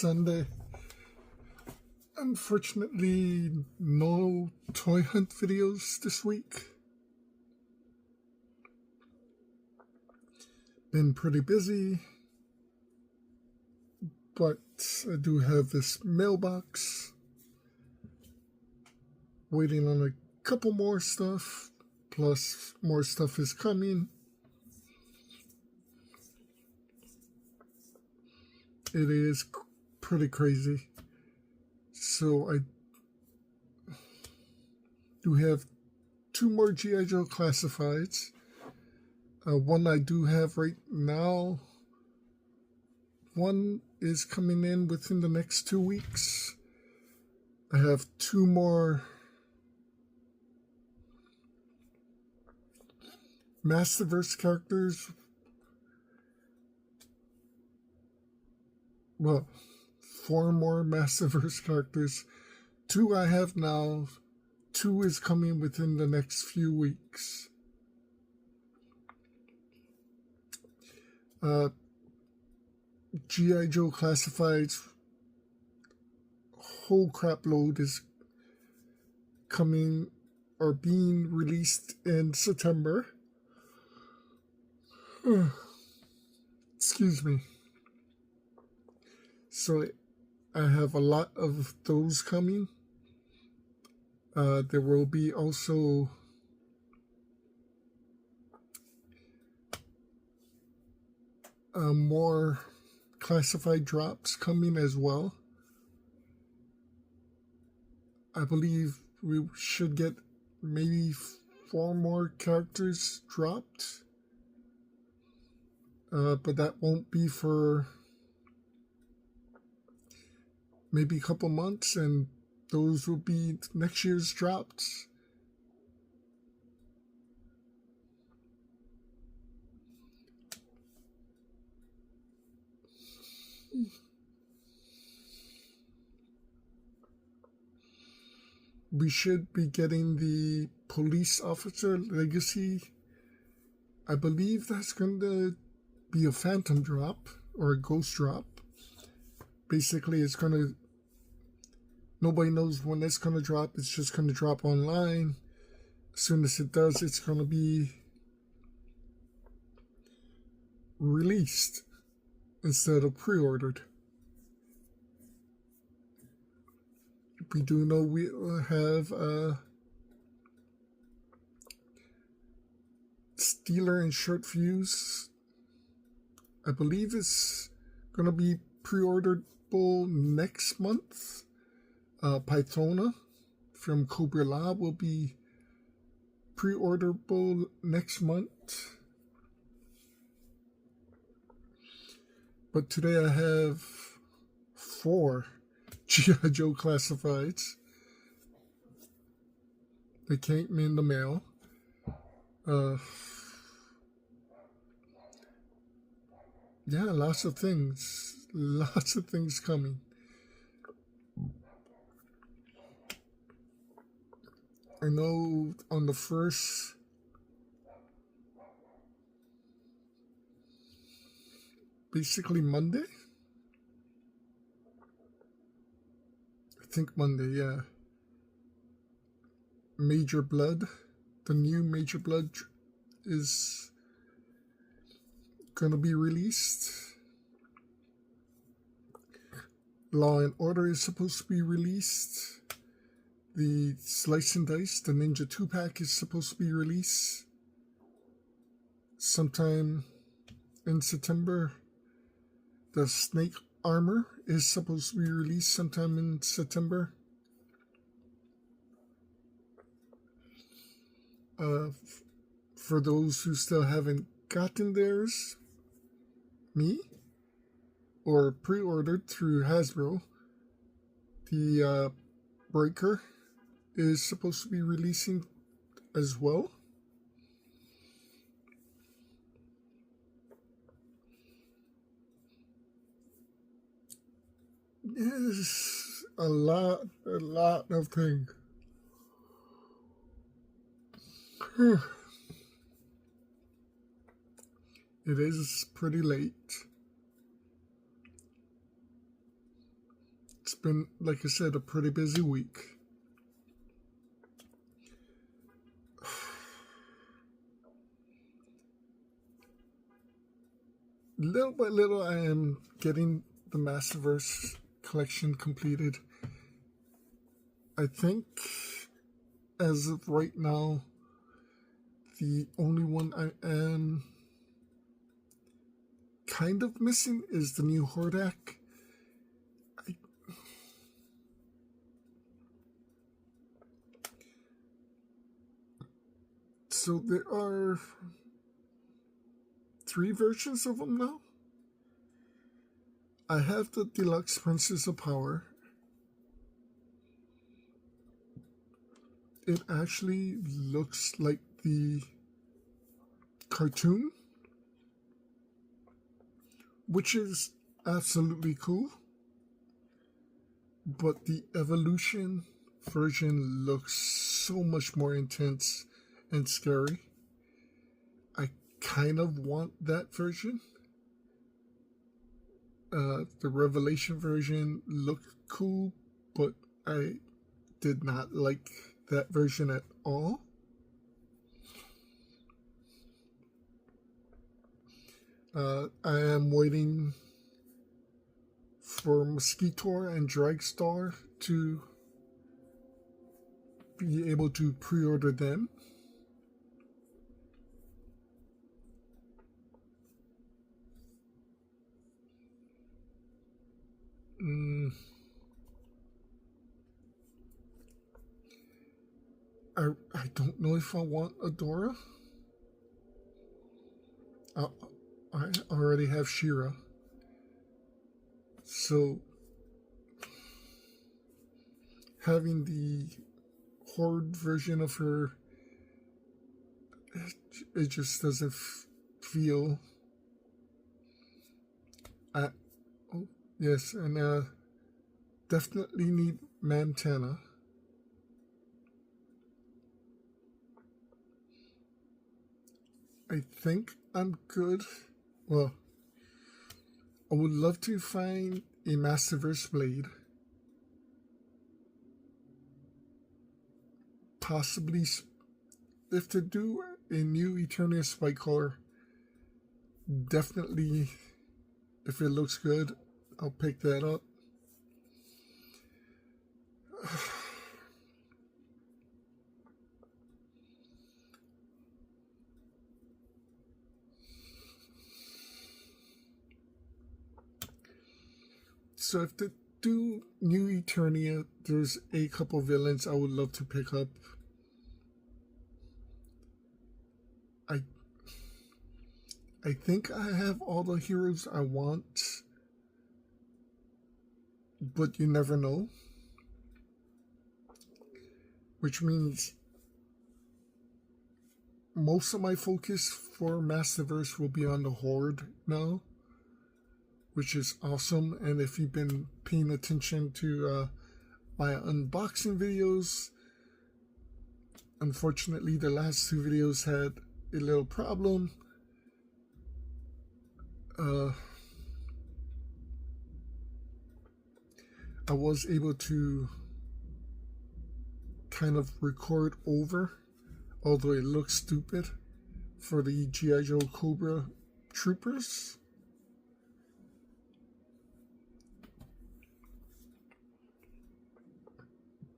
Sunday. Unfortunately, no toy hunt videos this week. Been pretty busy, but I do have this mailbox waiting on a couple more stuff, plus more stuff is coming. It is pretty crazy. So I do have 2 more G.I. Joe Classifieds. One I do have right now. One is coming in within the next 2 weeks. I have 2 more Masterverse characters. Well, 4 more Masterverse characters. 2 I have now. 2 is coming within the next few weeks. G.I. Joe Classifieds whole crap load is coming or being released in September. Excuse me. So I have a lot of those coming. There will be also more classified drops coming as well. I believe we should get maybe 4 more characters dropped. But that won't be for maybe a couple months, and those will be next year's drops. We should be getting the police officer legacy. I believe that's going to be a phantom drop or a ghost drop. Basically, it's going to... Nobody knows when it's going to drop. It's just going to drop online. As soon as it does, it's going to be released instead of pre-ordered. We do know we have Steeler and Short Fuse. I believe it's going to be pre-orderable next month. Pythona from Cobra Lab will be pre-orderable next month. But today I have 4 G.I. Joe Classifieds. They came in the mail. Yeah, lots of things. Lots of things coming. I know on the first... basically Monday? I think Monday, yeah. Major Blood. The new Major Blood is gonna be released. Law and Order is supposed to be released. The Slice and Dice, the Ninja 2-pack is supposed to be released sometime in September. The Snake Armor is supposed to be released sometime in September. For those who still haven't gotten theirs, me, or pre-ordered through Hasbro, the Breaker is supposed to be releasing as well. Yes, a lot of things. It is pretty late. been, like I said, a pretty busy week. Little by little, I am getting the Masterverse collection completed. I think, as of right now, the only one I am kind of missing is the new Hordak. So there are 3 versions of them now. I have the Deluxe Princess of Power. It actually looks like the cartoon, which is absolutely cool. But the Evolution version looks so much more intense and scary. I kind of want that version. The Revelation version looked cool, but I did not like that version at all. I am waiting for Mosquitor and Dragstar to be able to pre-order them. I don't know if I want Adora. I already have She-Ra. So having the Horde version of her, it just doesn't feel. Oh yes, and definitely need Mantana. I think I'm good. Well, I would love to find a Masterverse Blade. Possibly, if they do a new Eternia Spike Color, definitely, if it looks good, I'll pick that up. So if they do new Eternia, there's a couple villains I would love to pick up. I think I have all the heroes I want, but you never know. Which means most of my focus for Masterverse will be on the Horde now, which is awesome. And if you've been paying attention to my unboxing videos, unfortunately the last 2 videos had a little problem. I was able to kind of record over, although it looks stupid, for the G.I. Joe Cobra Troopers.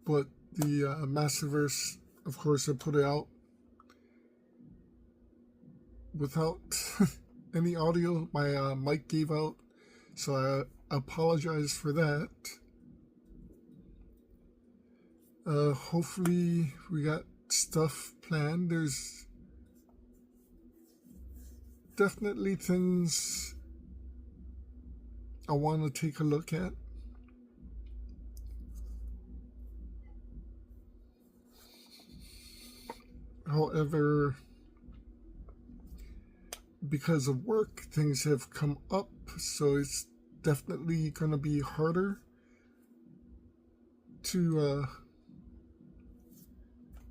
But the Masterverse, of course, I put it out without any audio. My mic gave out, so I apologize for that. Hopefully we got stuff planned. There's definitely things I want to take a look at. However, because of work, things have come up, so it's definitely going to be harder to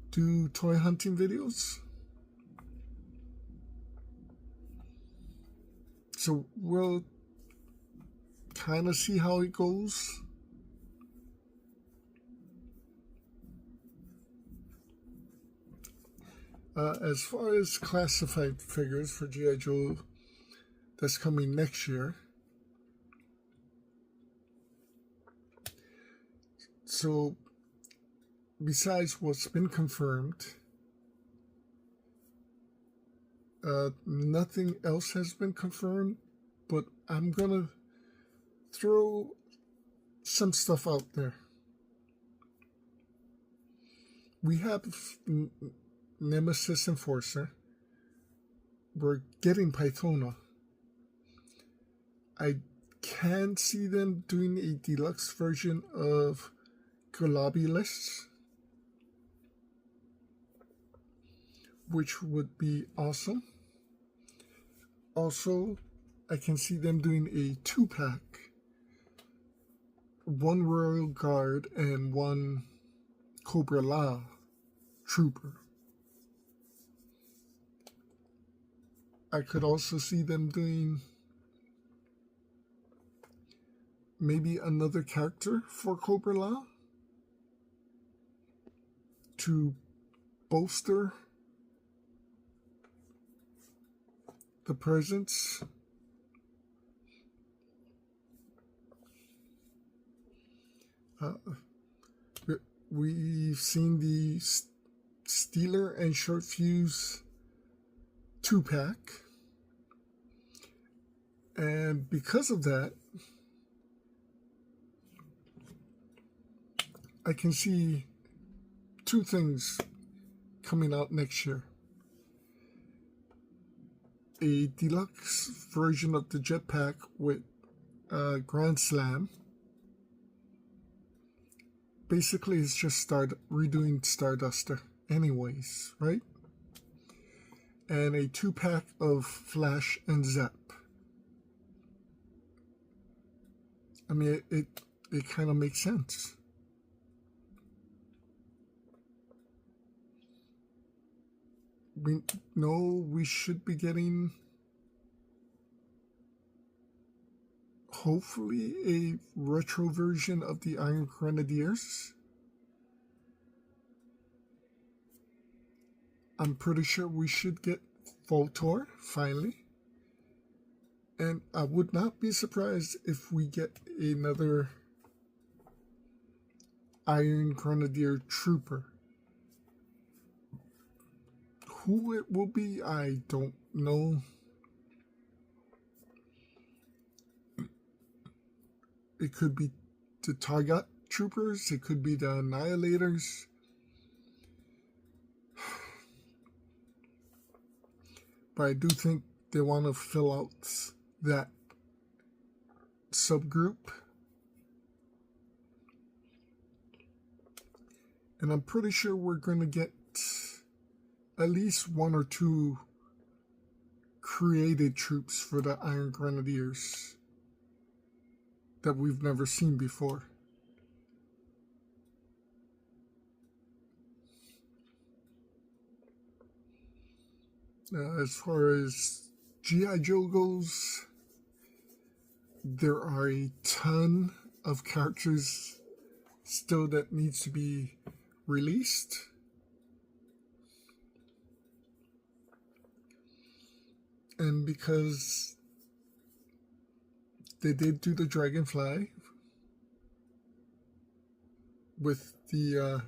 do toy hunting videos. So we'll kind of see how it goes. As far as classified figures for G.I. Joe that's coming next year, so besides what's been confirmed, nothing else has been confirmed, but I'm gonna throw some stuff out there. We have Nemesis Enforcer. We're getting Pythona. I can see them doing a deluxe version of Globulus, which would be awesome. Also, I can see them doing a 2-pack, 1 Royal Guard and 1 Cobra La Trooper. I could also see them doing maybe another character for Cobra La to bolster the presence. We've seen the Steeler and Short Fuse 2-pack, and because of that, I can see 2 things coming out next year. A deluxe version of the Jetpack with Grand Slam. Basically, it's just redoing Starduster anyways, right? And a 2-pack of Flash and Zap. I mean, it kind of makes sense. We know we should be getting, hopefully, a retro version of the Iron Grenadiers. I'm pretty sure we should get Voltor, finally. And I would not be surprised if we get another Iron Grenadier Trooper. Who it will be, I don't know. It could be the Target Troopers. It could be the Annihilators. But I do think they want to fill out that subgroup. And I'm pretty sure we're going to get at least 1 or 2 created troops for the Iron Grenadiers that we've never seen before. As far as G.I. Joe goes, there are a ton of characters still that needs to be released. And because they did do the Dragonfly with the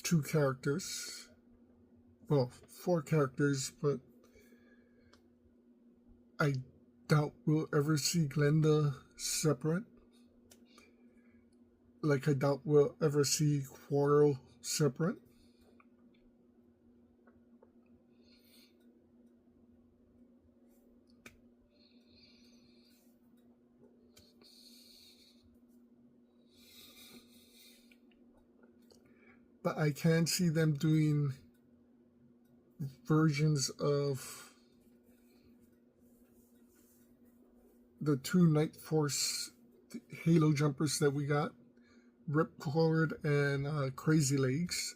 2 characters, well, 4 characters, but I doubt we'll ever see Glenda separate. Like I doubt we'll ever see Quarrel separate. But I can see them doing versions of the 2 Night Force Halo jumpers that we got, Ripcord and Crazy Legs.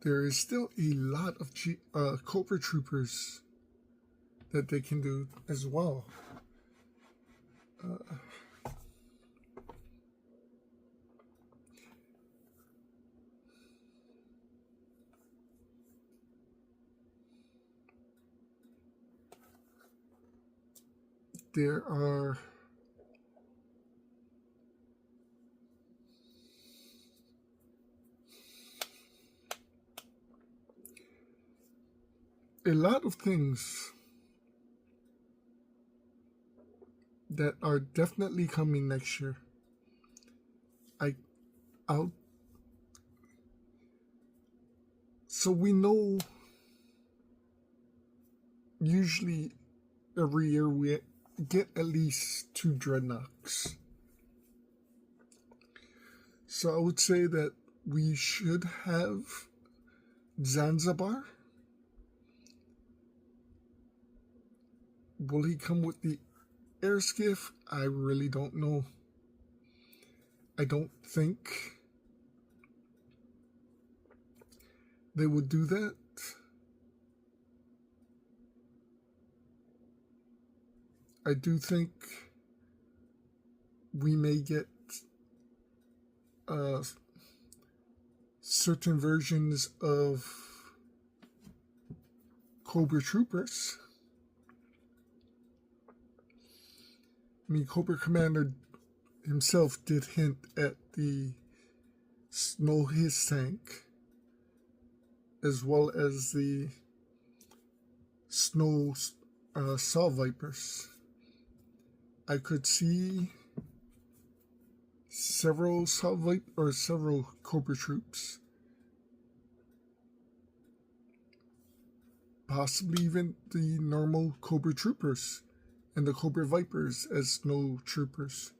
There is still a lot of Cobra Troopers that they can do as well. there are a lot of things that are definitely coming next year. So we know usually every year we get at least 2 Dreadnoks. So I would say that we should have Zanzibar. Will he come with the air skiff? I really don't know. I don't think they would do that. I do think we may get certain versions of Cobra Troopers. I mean, Cobra Commander himself did hint at the Snow Hiss tank, as well as the Snow Saw Vipers. I could see several several Cobra troops, possibly even the normal Cobra Troopers and the Cobra Vipers as Snow Troopers.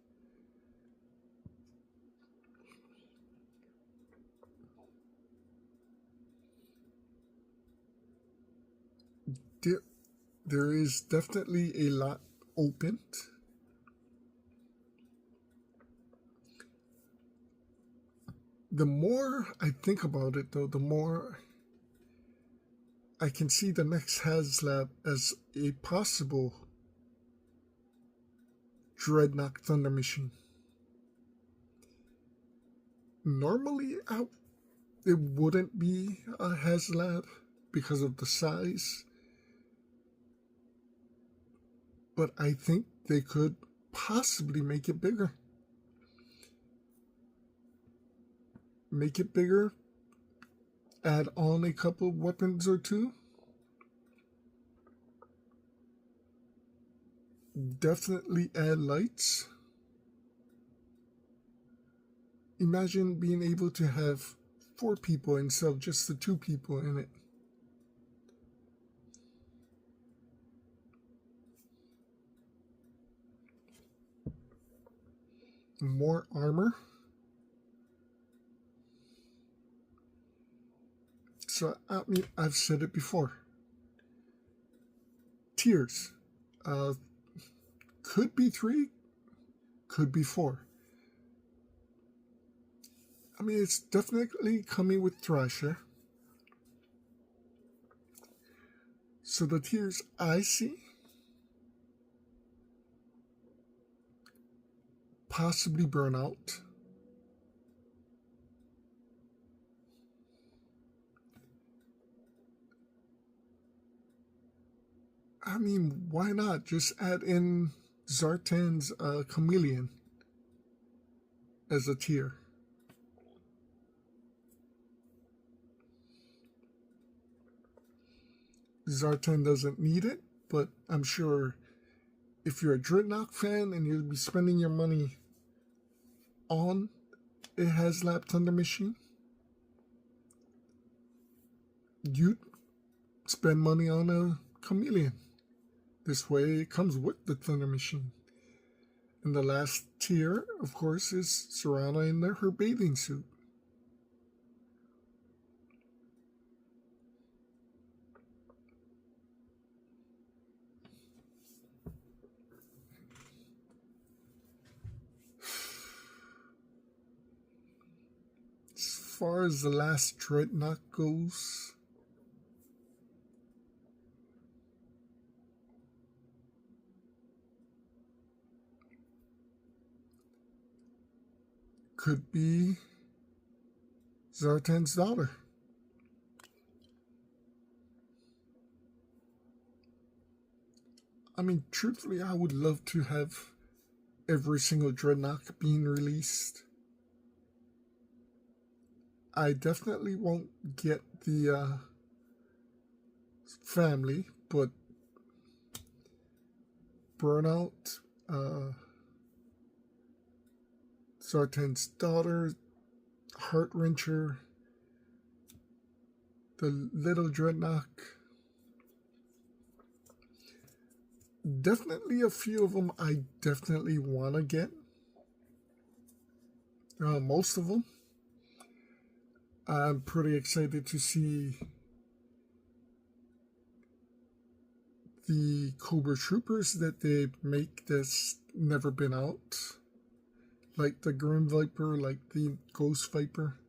There is definitely a lot opened. The more I think about it, though, the more I can see the next HasLab as a possible Dreadnought Thunder Machine. Normally, it wouldn't be a HasLab because of the size, but I think they could possibly make it bigger. Make it bigger, add on a couple of weapons or two. Definitely add lights. Imagine being able to have 4 people instead of just the 2 people in it. More armor. So, I mean, I've said it before. Tiers. Could be 3, could be 4. I mean, it's definitely coming with Thrasher. So the tiers I see, possibly Burnout. I mean, why not just add in Zartan's Chameleon as a tier? Zartan doesn't need it, but I'm sure if you're a Dreadnought fan and you'll be spending your money on a HasLab Thunder Machine, you'd spend money on a Chameleon. This way it comes with the Thunder Machine. And the last tier, of course, is Serana in her bathing suit. As far as the last Dreadnought goes, could be Zartan's daughter. I mean, truthfully, I would love to have every single Dreadnought being released. I definitely won't get the family, but Burnout, Zartan's daughter, Heartwrencher, the Little Dreadnought. Definitely a few of them I definitely want to get. Most of them. I'm pretty excited to see the Cobra Troopers that they make that's never been out. Like the Grim Viper, like the Ghost Viper.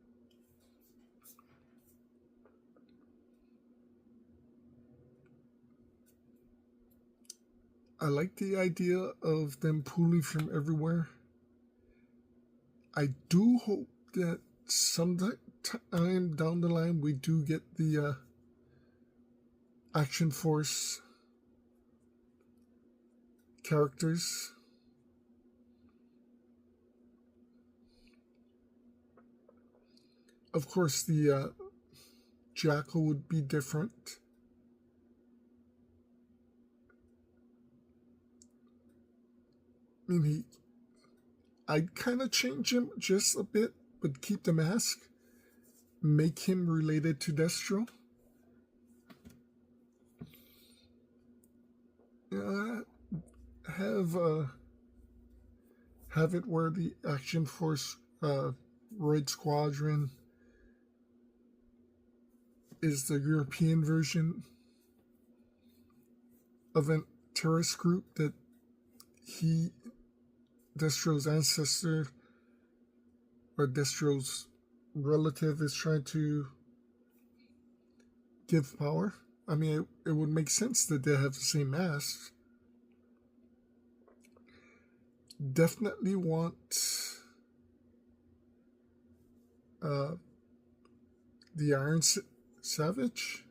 I like the idea of them pulling from everywhere. I do hope that sometime down the line we do get the Action Force characters. Of course, the Jackal would be different. I mean, I'd kind of change him just a bit, but keep the mask. Make him related to Destro. Have it where the Action Force Red Squadron is the European version of a terrorist group that Destro's ancestor or Destro's relative is trying to give power. I mean, it would make sense that they have the same masks. Definitely want the Iron Savage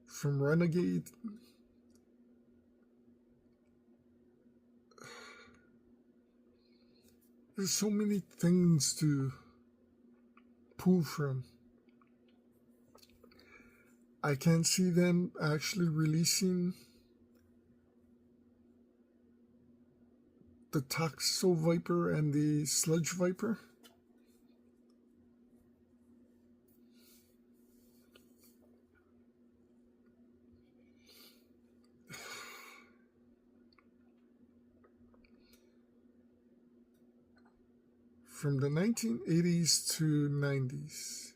from Renegade. There's so many things to pull from. I can see them actually releasing the Toxo Viper and the Sludge Viper. From the 1980s to 90s.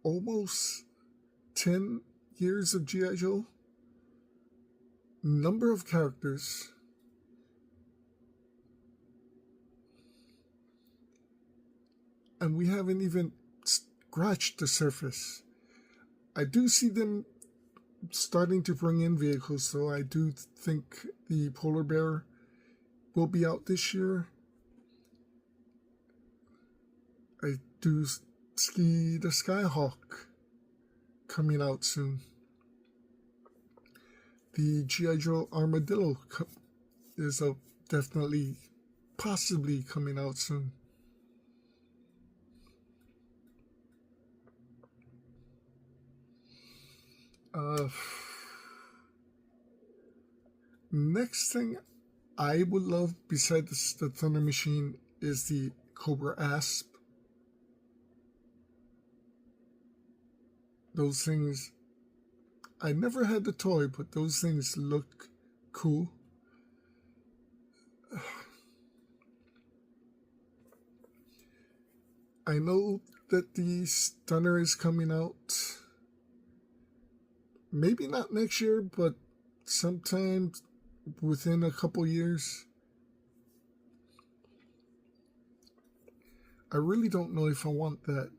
Almost 10 years of G.I. Joe. Number of characters. And we haven't even scratched the surface. I do see them starting to bring in vehicles, so I do think the Polar Bear will be out this year. I do see the Skyhawk coming out soon. The G.I. Joe Armadillo is definitely, possibly coming out soon. Next thing I would love, besides the Thunder Machine, is the Cobra Asp. Those things, I never had the toy, but those things look cool. I know that the Stunner is coming out. Maybe not next year, but sometime within a couple years. I really don't know if I want that.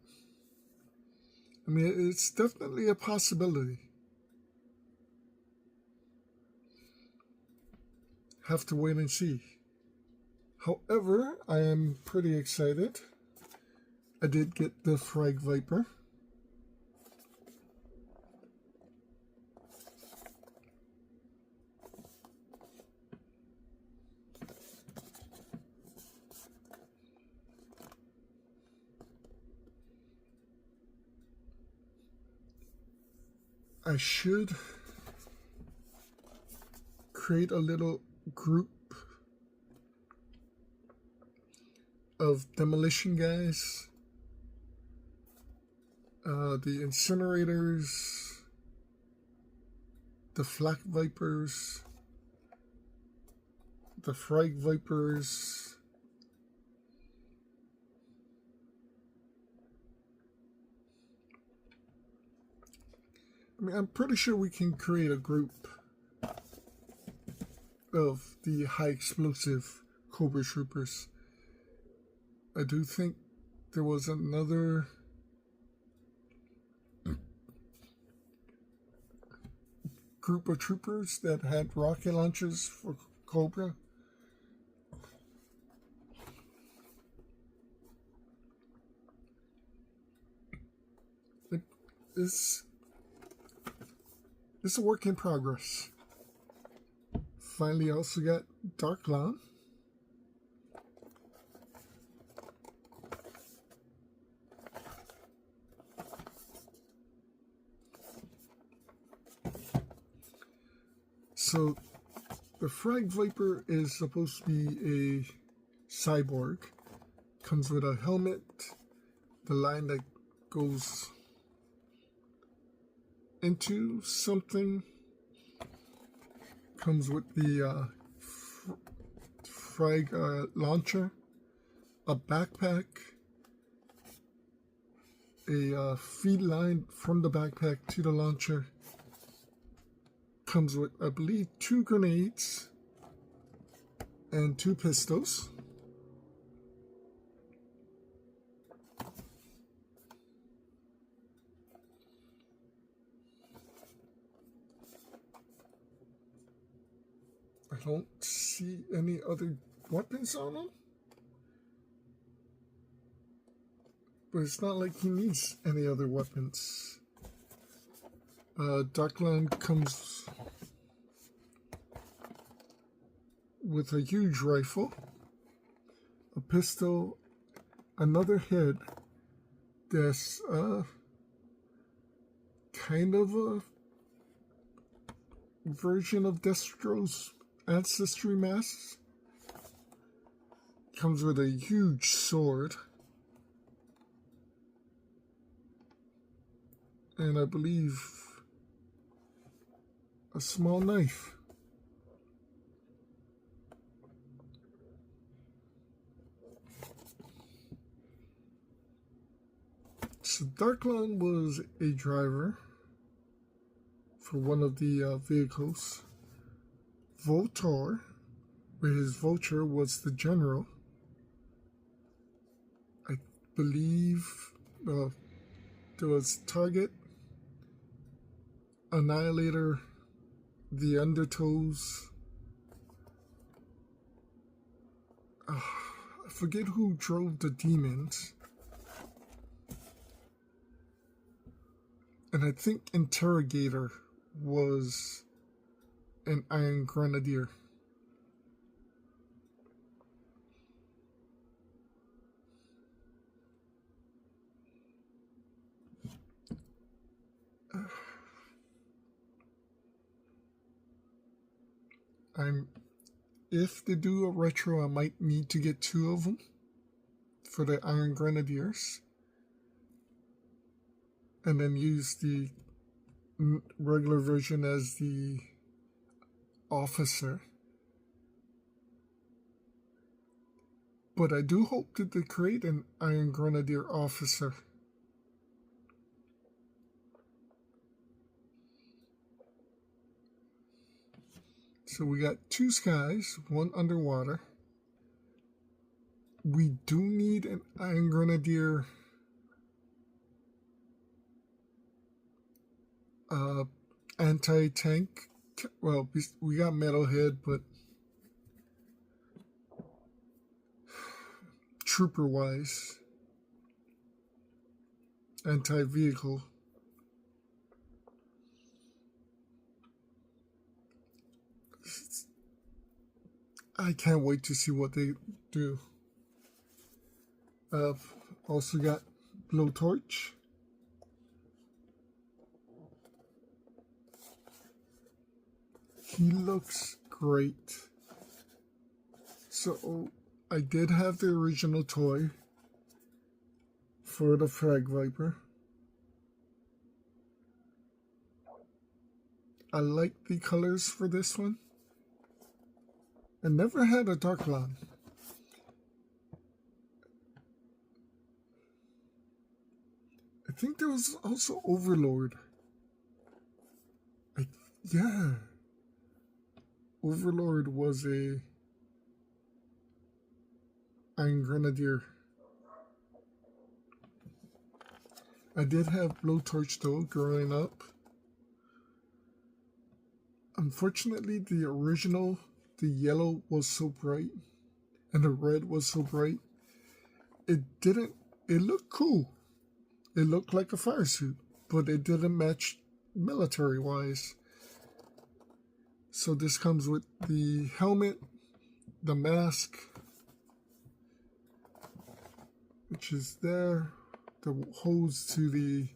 I mean, it's definitely a possibility. Have to wait and see. However, I am pretty excited. I did get the Frag Viper. I should create a little group of demolition guys, the incinerators, the flak vipers, the frag vipers, I mean, I'm pretty sure we can create a group of the high explosive Cobra troopers. I do think there was another group of troopers that had rocket launchers for Cobra. It's a work in progress. Finally, also got Darklon. So, the Frag Viper is supposed to be a cyborg. Comes with a helmet, the line that goes into something. Comes with the frag launcher, a backpack, a feed line from the backpack to the launcher. Comes with, I believe, 2 grenades and 2 pistols. I don't see any other weapons on him. But it's not like he needs any other weapons. Darklon comes with a huge rifle, a pistol, another head that's kind of a version of Destro's ancestry mask. Comes with a huge sword. And I believe a small knife. So Darklon was a driver for one of the vehicles. Blowtorch, where his vulture was the general. I believe there was Target, Annihilator, the Undertows. I forget who drove the demons. And I think Interrogator was an Iron Grenadier. If they do a retro, I might need to get 2 of them for the Iron Grenadiers, and then use the regular version as the officer. But I do hope that they create an Iron Grenadier officer. So we got 2 skies, 1 underwater. We do need an Iron Grenadier anti-tank. Well, we got Metalhead, but trooper-wise, anti-vehicle. I can't wait to see what they do. Also got Blowtorch. He looks great. So I did have the original toy for the Frag Viper. I like the colors for this one. I never had a Darklon. I think there was also Overlord. Yeah. Overlord was a Iron Grenadier. I did have Blowtorch though growing up. Unfortunately, the original, the yellow was so bright and the red was so bright. It looked cool. It looked like a fire suit, but it didn't match military wise. So this comes with the helmet, the mask, which is there, the hose to the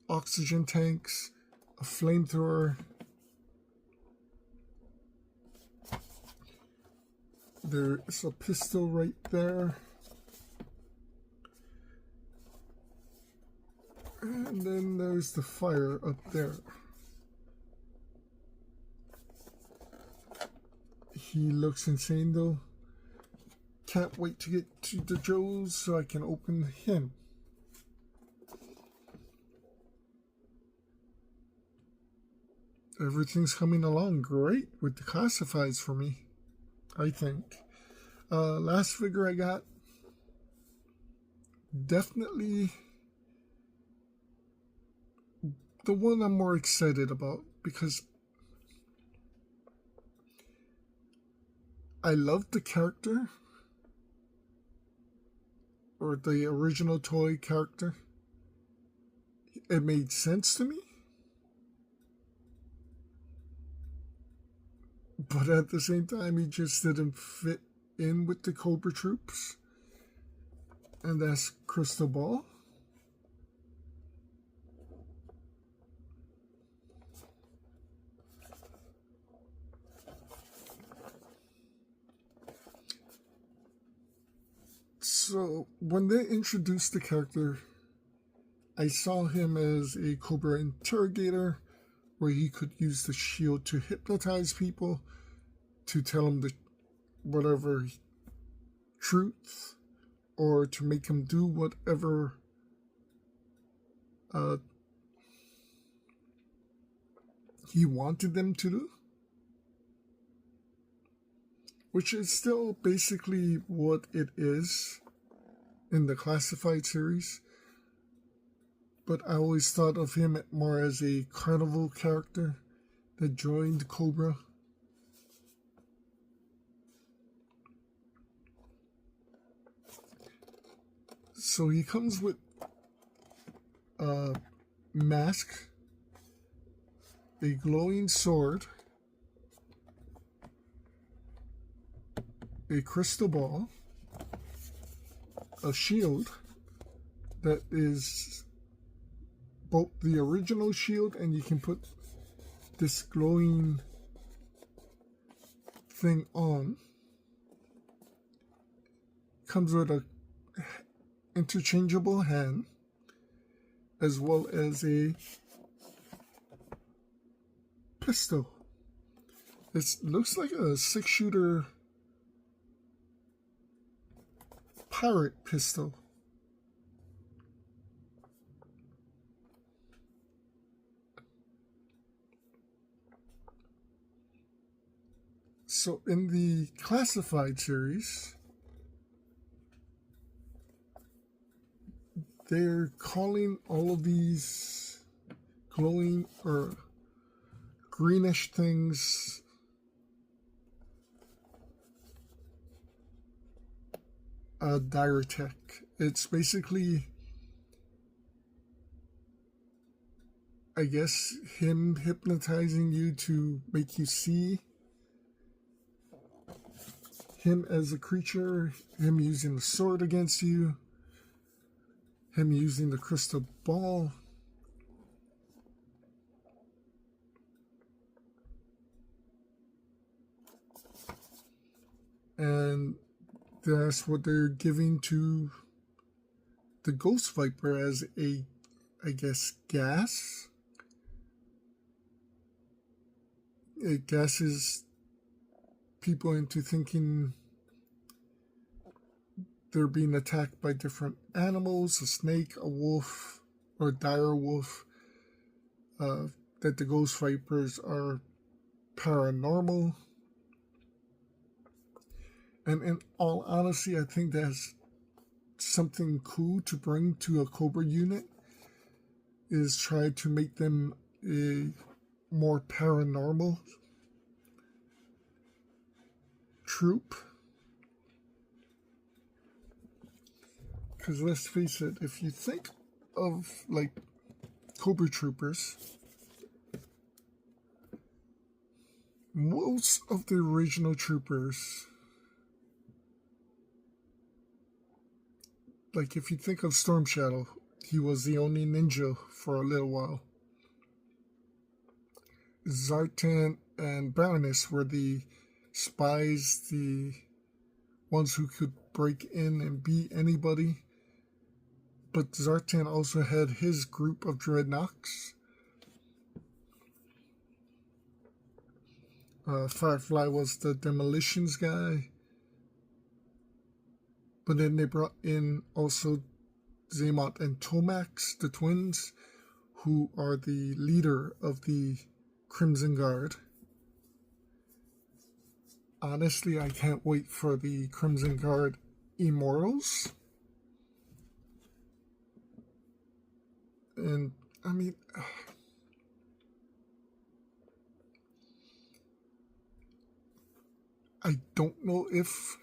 oxygen tanks, a flamethrower. There's a pistol right there. And then there's the fire up there. He looks insane though. Can't wait to get to the Joes so I can open him. Everything's coming along great with the classifieds for me, I think. Last figure I got, definitely the one I'm more excited about because I love the character, or the original toy character. It made sense to me. But at the same time, he just didn't fit in with the Cobra troops. And that's Crystal Ball. So when they introduced the character, I saw him as a Cobra interrogator, where he could use the shield to hypnotize people, to tell them the whatever truth, or to make him do whatever he wanted them to do. Which is still basically what it is in the Classified series. But I always thought of him more as a carnival character that joined Cobra. So he comes with a mask, a glowing sword, a crystal ball, a shield that is both the original shield, and you can put this glowing thing on. Comes with a interchangeable hand, as well as a pistol. It looks like a 6-shooter pirate pistol. So in the Classified series, they're calling all of these glowing or greenish things Diratech. It's basically, I guess, him hypnotizing you to make you see him as a creature, him using the sword against you, him using the crystal ball. And that's what they're giving to the Ghost Viper as a, I guess, gas. It gasses people into thinking they're being attacked by different animals, a snake, a wolf, or a dire wolf, that the Ghost Vipers are paranormal. And in all honesty, I think that's something cool to bring to a Cobra unit, is try to make them a more paranormal troop. Because let's face it, if you think of like Cobra troopers, most of the original troopers, like if you think of Storm Shadow, he was the only ninja for a little while. Zartan and Baroness were the spies, the ones who could break in and beat anybody. But Zartan also had his group of dreadnoughts. Firefly was the demolitions guy. But then they brought in also Xamot and Tomax, the twins, who are the leader of the Crimson Guard. Honestly, I can't wait for the Crimson Guard Immortals. And, I mean, I don't know if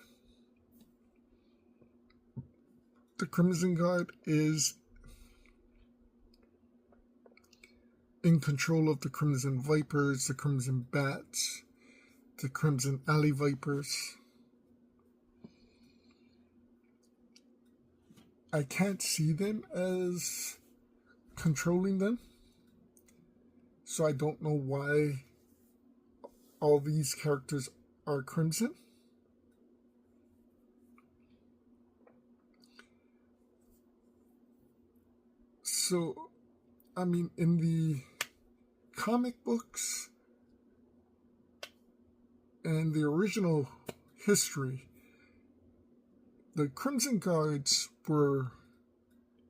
the Crimson Guard is in control of the Crimson Vipers, the Crimson Bats, the Crimson Alley Vipers. I can't see them as controlling them, so I don't know why all these characters are Crimson. So, I mean, in the comic books and the original history, the Crimson Guards were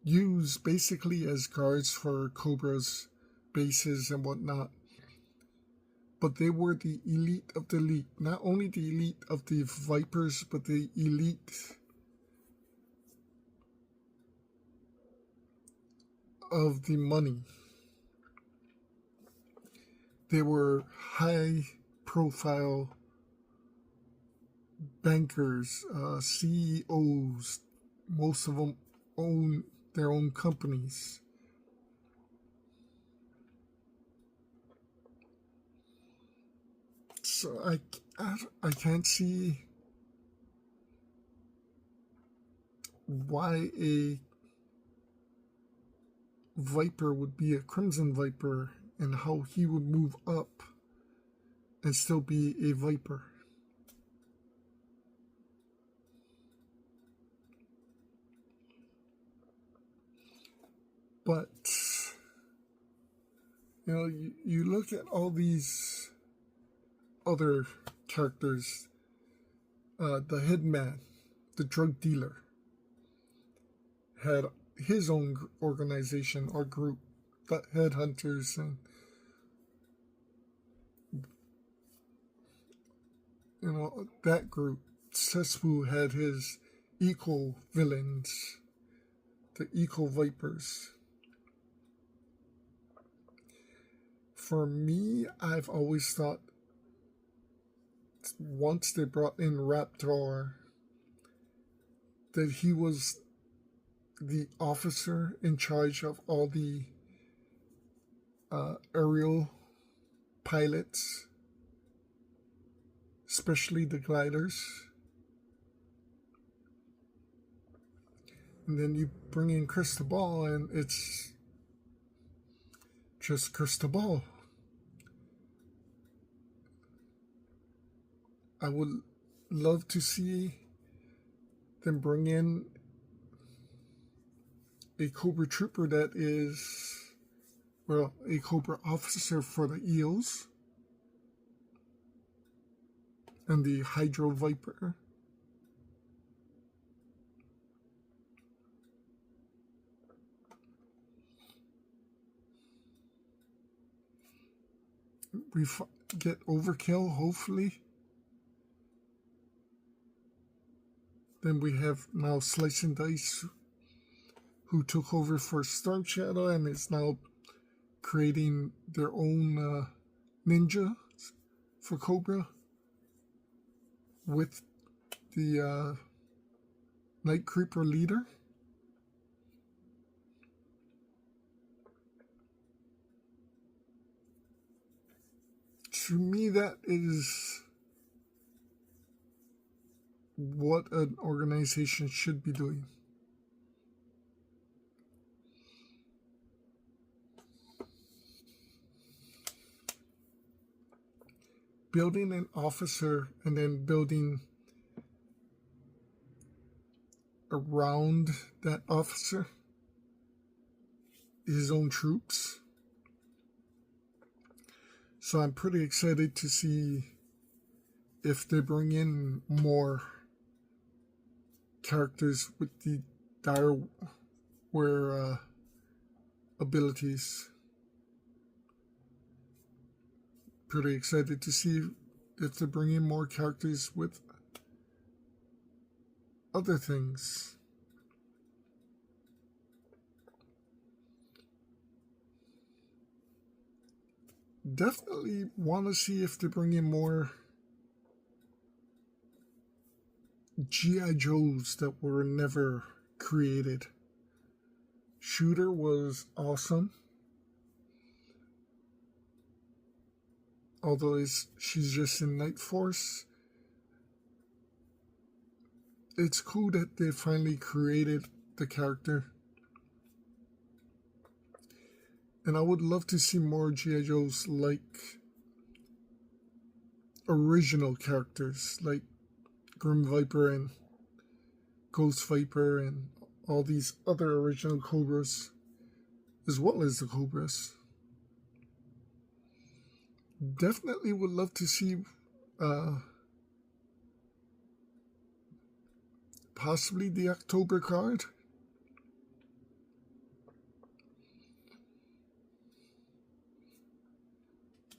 used basically as guards for Cobra's bases and whatnot. But they were the elite of the elite. Not only the elite of the Vipers, but the elite of the money. They were high profile bankers, CEOs. Most of them own their own companies. So I can't see why a Viper would be a Crimson Viper and how he would move up and still be a Viper. But, you know, you look at all these other characters, the Hitman, the drug dealer, had his own organization or group, the Headhunters, and you know, that group. Sespu had his eco villains, the eco Vipers. For me, I've always thought once they brought in Raptor that he was the officer in charge of all the aerial pilots, especially the gliders. And then you bring in Cristobal and it's just Cristobal. I would love to see them bring in a Cobra Trooper that is, well, a Cobra officer for the EOs and the Hydro Viper. We get Overkill, hopefully. Then we have now Slice and Dice, who took over for Storm Shadow and is now creating their own ninja for Cobra with the Night Creeper leader. To me, that is what an organization should be doing. Building an officer and then building around that officer his own troops. So I'm pretty excited to see if they bring in more characters with the direware abilities. Pretty excited to see if they bring in more characters with other things. Definitely want to see if they bring in more G.I. Joes that were never created. Shooter was awesome. Although she's just in Night Force. It's cool that they finally created the character. And I would love to see more G.I. Joes like original characters, like Grim Viper and Ghost Viper and all these other original Cobras, as well as the Cobras. Definitely would love to see possibly the October card.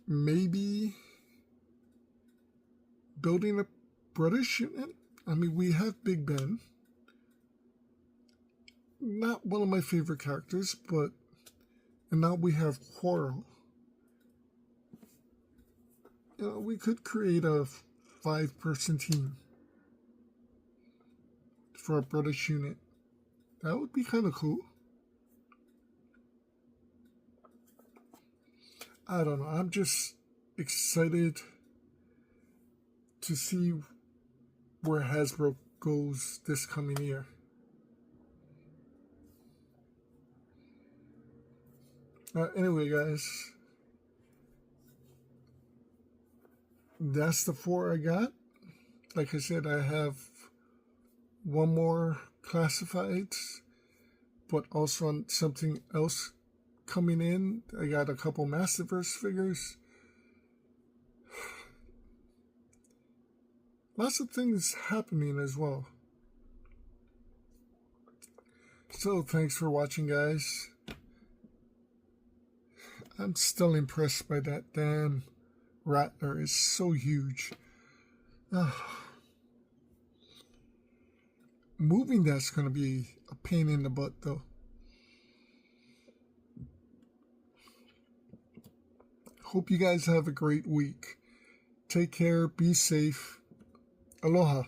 Maybe building a British unit. I mean, we have Big Ben. Not one of my favorite characters, but... And now we have Quarrel. You know, we could create a 5-person team for a British unit. That would be kind of cool. I don't know. I'm just excited to see where Hasbro goes this coming year. Anyway, guys, that's the 4 I got. Like I said, I have one more Classifieds, but also on something else coming in. I got a couple Masterverse figures. Lots of things happening as well. So thanks for watching, guys. I'm still impressed by that damn Rattler. It's so huge. Moving that's going to be a pain in the butt, though. Hope you guys have a great week. Take care. Be safe. Aloha.